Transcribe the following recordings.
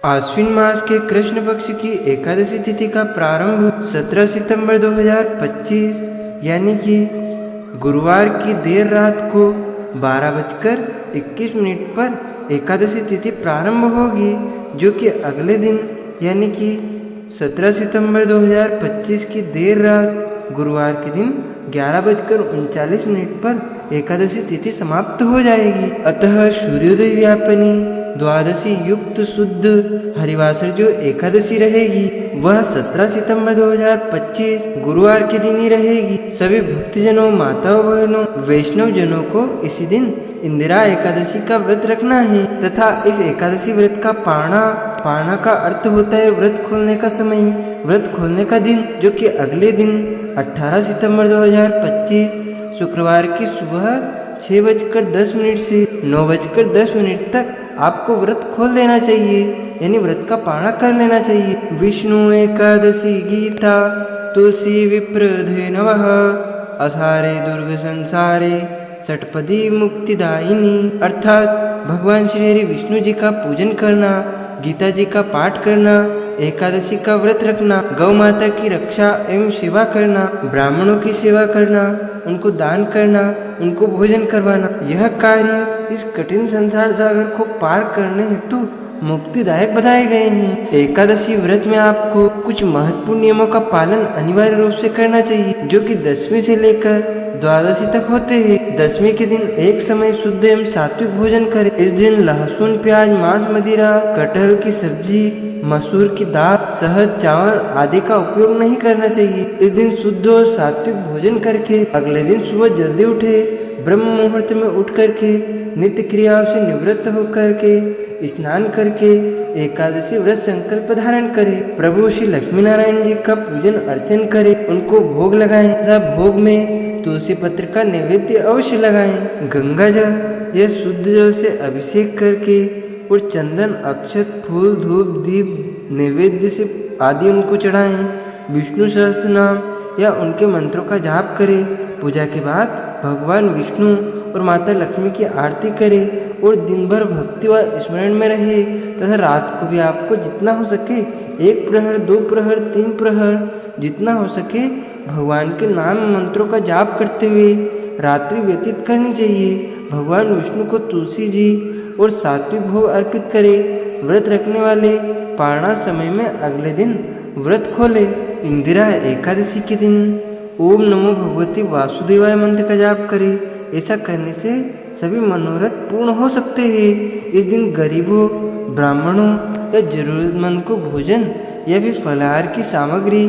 आश्विन मास के कृष्ण पक्ष की एकादशी तिथि का प्रारंभ 17 सितंबर 2025 यानी कि गुरुवार की देर रात को 12:21 पर एकादशी तिथि प्रारंभ होगी, जो कि अगले दिन यानी कि 17 सितंबर 2025 की देर रात गुरुवार के दिन 11:39 पर एकादशी तिथि समाप्त हो जाएगी। अतः सूर्योदय व्यापनी द्वादशी युक्त शुद्ध हरिवासर जो एकादशी रहेगी वह 17 सितंबर 2025 गुरुवार के दिन ही रहेगी। सभी भक्तजनों, माताओं, बहनों, वैष्णव जनों को इसी दिन इंदिरा एकादशी का व्रत रखना है तथा इस एकादशी व्रत का पारणा का अर्थ होता है व्रत खोलने का समय, व्रत खोलने का दिन, जो कि अगले दिन 18 सितंबर 2025 शुक्रवार की सुबह 6:10 से 9:10 तक आपको व्रत खोल देना चाहिए, यानी व्रत का पारणा कर लेना चाहिए। विष्णु एकादशी गीता तुलसी विप्रधे नमः असारे दुर्ग संसारे षटपदी मुक्तिदायिनी, अर्थात भगवान श्री हरि विष्णु जी का पूजन करना, गीता जी का पाठ करना, एकादशी का व्रत रखना, गौ माता की रक्षा एवं सेवा करना, ब्राह्मणों की सेवा करना, उनको दान करना, उनको भोजन करवाना, यह कार्य इस कठिन संसार सागर को पार करने हेतु मुक्तिदायक बताए गए हैं। एकादशी व्रत में आपको कुछ महत्वपूर्ण नियमों का पालन अनिवार्य रूप से करना चाहिए, जो कि 10वीं से लेकर द्वादशी तक होते हैं। 10वीं के दिन एक समय शुद्ध एवं सात्विक भोजन करें। इस दिन लहसुन, प्याज, मांस, मदिरा, कटहल की सब्जी, मसूर की दाल, शहद, चावल आदि का उपयोग नहीं करना चाहिए। इस दिन शुद्ध और सात्विक भोजन करके अगले दिन सुबह जल्दी उठे, ब्रह्म मुहूर्त में उठ करके नित्य क्रियाओं से निवृत्त होकर के स्नान करके एकादशी व्रत संकल्प धारण करें। प्रभु श्री लक्ष्मी नारायण जी का पूजन अर्चन करें, उनको भोग लगाएं तथा भोग में तुलसी पत्र का नैवेद्य अवश्य लगाएं। गंगा जल या शुद्ध जल से अभिषेक करके और चंदन, अक्षत, फूल, धूप, दीप नैवेद्य से आदि उनको चढ़ाएं। विष्णु सहस्त्र नाम या उनके मंत्रों का जाप करें। पूजा के बाद भगवान विष्णु और माता लक्ष्मी की आरती करें और दिन भर भक्ति व स्मरण में रहे तथा रात को भी आपको जितना हो सके 1 प्रहर, 2 प्रहर, 3 प्रहर जितना हो सके भगवान के नाम मंत्रों का जाप करते हुए रात्रि व्यतीत करनी चाहिए। भगवान विष्णु को तुलसी जी और सात्विक भोग अर्पित करें। व्रत रखने वाले पारणा समय में अगले दिन व्रत खोले। इंदिरा एकादशी के दिन ओम नमो भगवती वासुदेवाय मंत्र का जाप करें। ऐसा करने से सभी मनोरथ पूर्ण हो सकते हैं। इस दिन गरीबों, ब्राह्मणों या जरूरतमंद को भोजन या फिर फलाहार की सामग्री,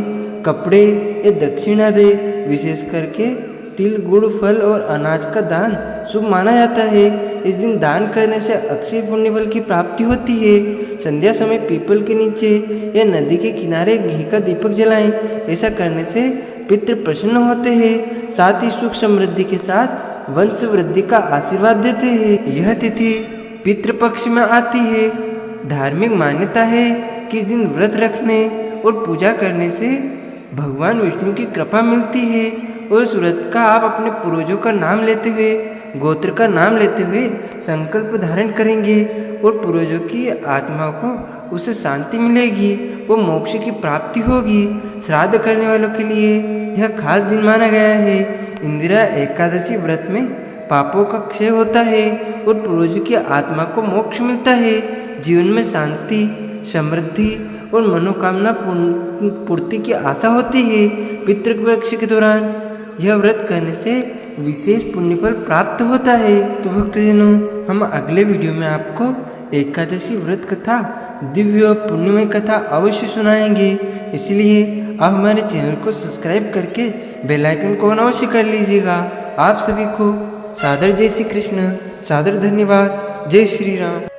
कपड़े या दक्षिणा दे। विशेष करके तिल, गुड़, फल और अनाज का दान शुभ माना जाता है। इस दिन दान करने से अक्षय पुण्य फल की प्राप्ति होती है। संध्या समय पीपल के नीचे या नदी के किनारे घी का दीपक जलाएं। ऐसा करने से पितृ प्रसन्न होते हैं, साथ ही सुख समृद्धि के साथ वंश वृद्धि का आशीर्वाद देते हैं। यह तिथि पितृपक्ष में आती है। धार्मिक मान्यता है कि इस दिन व्रत रखने और पूजा करने से भगवान विष्णु की कृपा मिलती है और उस व्रत का आप अपने पूर्वजों का नाम लेते हुए, गोत्र का नाम लेते हुए संकल्प धारण करेंगे और पूर्वजों की आत्माओं को उससे शांति मिलेगी, वो मोक्ष की प्राप्ति होगी। श्राद्ध करने वालों के लिए यह खास दिन माना गया है। इंदिरा एकादशी व्रत में पापों का क्षय होता है और पूर्वजों की आत्मा को मोक्ष मिलता है। जीवन में शांति, समृद्धि और मनोकामना पूर्ति की आशा होती है। पितृपक्ष के दौरान यह व्रत करने से विशेष पुण्य फल प्राप्त होता है। तो भक्तजनों, हम अगले वीडियो में आपको एकादशी व्रत कथा, दिव्य और पुण्यमय कथा अवश्य सुनाएंगे। इसलिए आप हमारे चैनल को सब्सक्राइब करके बेल आइकन को अवश्य कर लीजिएगा। आप सभी को सादर जय श्री कृष्ण, सादर धन्यवाद। जय श्री राम।